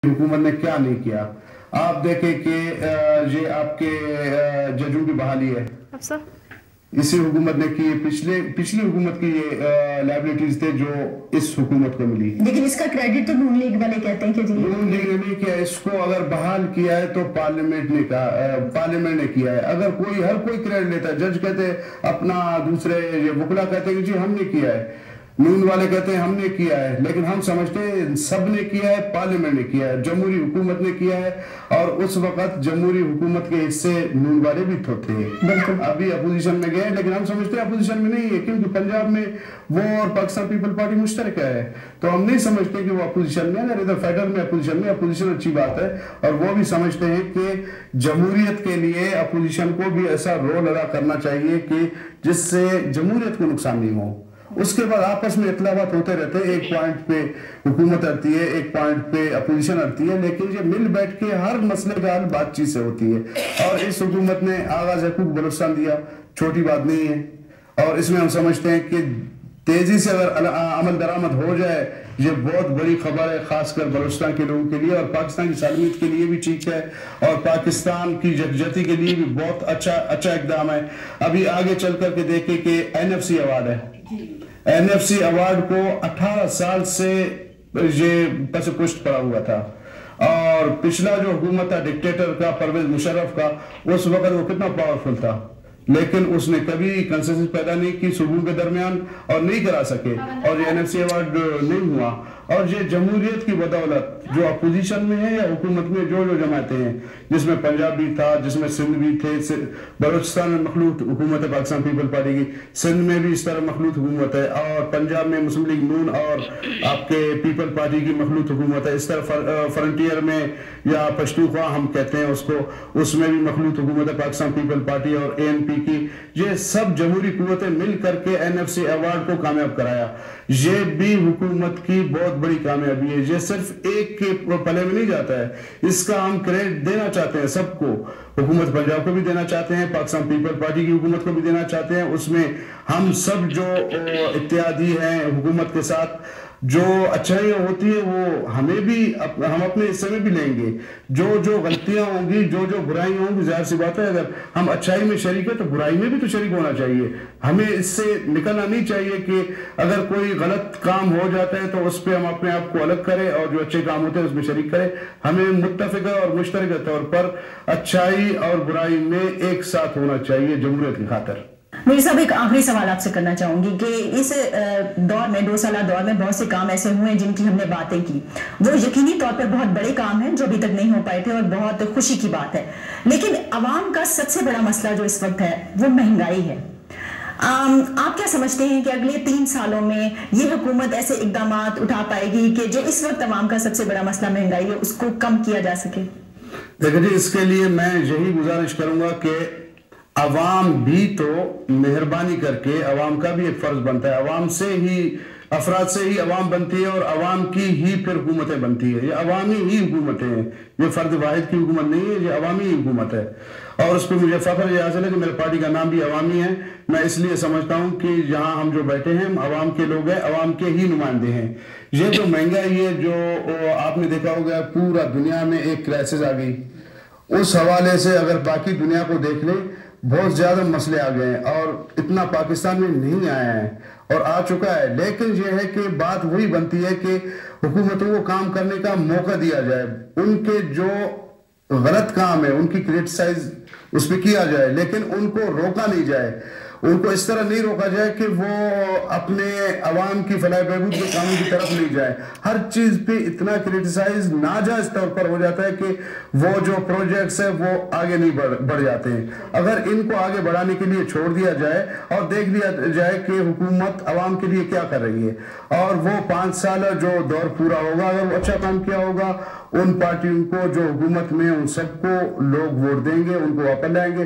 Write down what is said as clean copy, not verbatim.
حکومت نے کیا نہیں کیا. آپ دیکھیں کہ یہ آپ کے ججوں کی بحالی ہے اسی حکومت نے کی. پچھلی حکومت کی یہ لائبلٹیز تھے جو اس حکومت کو ملی, لیکن اس کا کریڈٹ تو نون لیگ والے کہتے ہیں کہ جی نون لیگ نے نہیں کیا. اس کو اگر بحال کیا ہے تو پارلیمنٹ نے کیا ہے. اگر ہر کوئی کریڈٹ لیتا ہے, جج کہتے اپنا, دوسرے وکلا کہتے ہیں کہ جی ہم نے کیا ہے, نون والے کہتے ہیں ہم نے کیا ہے, لیکن ہم سمجھتے ہیں سب نے کیا ہے, پارلیمنٹ نے کیا ہے, جمہوری حکومت نے کیا ہے. اور اس وقت جمہوری حکومت کے حصے نون والے بھی تھے, ابھی اپوزیشن میں گئے, لیکن ہم سمجھتے ہیں اپوزیشن میں نہیں ہے کیونکہ پنجاب میں وہ اور پاکستان پیپل پارٹی مشترکہ ہے, تو ہم نہیں سمجھتے کہ وہ اپوزیشن میں. اگر ادھر فیڈرل میں اپوزیشن اچھی بات ہے, اور وہ بھی سمجھتے ہیں کہ جمہوریت کے لیے اپوزیشن کو بھی ایسا رول ادا کرنا چاہیے کہ جس سے جمہوریت کو نقصان نہیں ہو. اس کے بعد آپس میں اختلافات ہوتے رہتے ہیں, ایک پوائنٹ پہ حکومت اڑتی ہے, ایک پوائنٹ پہ اپوزیشن اڑتی ہے, لیکن یہ مل بیٹھ کے ہر مسئلے کا حل بات چیت سے ہوتی ہے. اور اس حکومت نے آغاز حقوق بلوچستان دیا, چھوٹی بات نہیں ہے, اور اس میں ہم سمجھتے ہیں کہ تیزی سے اگر عمل درآمد ہو جائے یہ بہت بڑی خبر ہے, خاص کر بلوچستان کے لوگوں کے لیے, اور پاکستان کی سالمیت کے لیے بھی ٹھیک ہے, اور پاکستان کی یکجہتی کے لیے بھی بہت اچھا اقدام ہے. ابھی آگے چل کر کے دیکھیں کہ NFC ایوارڈ ہے. NFC ایوارڈ کو 18 سال سے یہ پس پشت پڑا ہوا تھا, اور پچھلا جو حکومت تھا ڈکٹیٹر کا, پرویز مشرف کا, اس وقت وہ کتنا پاورفل تھا, لیکن اس نے کبھی کنسنسس پیدا نہیں کی صوبوں کے درمیان اور نہیں کرا سکے, اور یہ NFC ایوارڈ نہیں ہوا. اور یہ جمہوریت کی بدولت جو اپوزیشن میں ہے یا حکومت میں جو جماعتیں ہیں, جس میں پنجاب بھی تھا, جس میں سندھ بھی تھے, بلوچستان میں مخلوط حکومت ہے پاکستان پیپل پارٹی کی, سندھ میں بھی اس طرح مخلوط حکومت ہے, اور پنجاب میں مسلم لیگ نون اور آپ کے پیپل پارٹی کی مخلوط حکومت ہے. اس طرح فرنٹیئر میں یا پشتونخوا ہم کہتے ہیں اس کو, اس میں بھی مخلوط حکومت ہے پاکستان پیپل پارٹی اور ANP کی. یہ سب جمہوری قوتیں مل کر کے NFC ایوارڈ کو کامیاب کرایا. یہ بھی حکومت کی بہت بڑی کامیابی ہے. یہ صرف ایک کے پلے میں نہیں جاتا ہے, اس کا ہم کریڈٹ دینا چاہتے ہیں سب کو. حکومت پنجاب کو بھی دینا چاہتے ہیں, پاکستان پیپل پارٹی کی حکومت کو بھی دینا چاہتے ہیں. اس میں ہم سب جو اتحادی ہیں حکومت کے ساتھ, جو اچھائیاں ہوتی ہیں وہ ہم اپنے حصے میں بھی لیں گے. جو غلطیاں ہوں گی, جو برائیاں ہوں گی, ظاہر سی بات ہے اگر ہم اچھائی میں شریک ہیں تو برائی میں بھی تو شریک ہونا چاہیے. ہمیں اس سے نکلنا نہیں چاہیے کہ اگر کوئی غلط کام ہو جاتا ہے تو اس پہ ہم اپنے آپ کو الگ کریں, اور جو اچھے کام ہوتے ہیں اس میں شریک کریں. ہمیں متفقہ اور مشترکہ طور پر اچھائی اور برائی میں ایک ساتھ ہونا چاہیے جمہوریت کی خاطر. میری صاحب ایک آخری سوال آپ سے کرنا چاہوں گی کہ اس دور میں 2 سالہ دور میں بہت سے کام ایسے ہوئے ہیں جن کی ہم نے باتیں کی, وہ یقینی طور پر بہت بڑے کام ہیں جو ابھی تک نہیں ہو پائے تھے, اور بہت خوشی کی بات ہے. لیکن عوام کا سب سے بڑا مسئلہ جو اس وقت ہے وہ مہنگائی ہے. آپ کیا سمجھتے ہیں کہ اگلے 3 سالوں میں یہ حکومت ایسے اقدامات اٹھا پائے گی کہ جو اس وقت عوام کا سب سے بڑا مسئلہ مہنگائی ہے اس کو کم کیا جا سکے؟ دیکھیں جی, اس کے لیے میں یہی گزارش کروں گا کہ عوام بھی تو مہربانی کر کے, عوام کا بھی ایک فرض بنتا ہے, عوام سے ہی, افراد سے ہی عوام بنتی ہے, اور عوام کی ہی پھر حکومتیں بنتی ہے. یہ عوامی ہی حکومتیں ہیں, یہ فرد واحد کی حکومت نہیں ہے, یہ عوامی ہی حکومت ہے. اور اس پہ مجھے فخر یہ حاصل ہے کہ میرے پارٹی کا نام بھی عوامی ہے. میں اس لیے سمجھتا ہوں کہ جہاں ہم جو بیٹھے ہیں عوام کے لوگ ہیں, عوام کے ہی نمائندے ہیں. یہ جو مہنگائی ہے جو آپ نے دیکھا ہوگا پورا دنیا میں ایک کرائسس آ گئی, اس حوالے سے اگر باقی دنیا کو دیکھ لیں بہت زیادہ مسئلے آ گئے ہیں, اور اتنا پاکستان میں نہیں آیا ہے اور آ چکا ہے. لیکن یہ ہے کہ بات وہی بنتی ہے کہ حکومتوں کو کام کرنے کا موقع دیا جائے, ان کے جو غلط کام ہے ان کی کرٹیسائز اس پہ کیا جائے, لیکن ان کو روکا نہیں جائے. ان کو اس طرح نہیں روکا جائے کہ وہ اپنے عوام کی فلاح بہبود کے کاموں کی طرف نہیں جائے. ہر چیز پہ اتنا کرٹیسائز ناجائز طور پر ہو جاتا ہے کہ وہ جو پروجیکٹس ہیں وہ آگے نہیں بڑھ جاتے ہیں. اگر ان کو آگے بڑھانے کے لیے چھوڑ دیا جائے اور دیکھ لیا جائے کہ حکومت عوام کے لیے کیا کر رہی ہے, اور وہ 5 سال جو دور پورا ہوگا اگر وہ اچھا کام کیا ہوگا, ان پارٹیوں کو جو حکومت میں ان سب کو لوگ ووٹ دیں گے, ان کو واپس لائیں گے.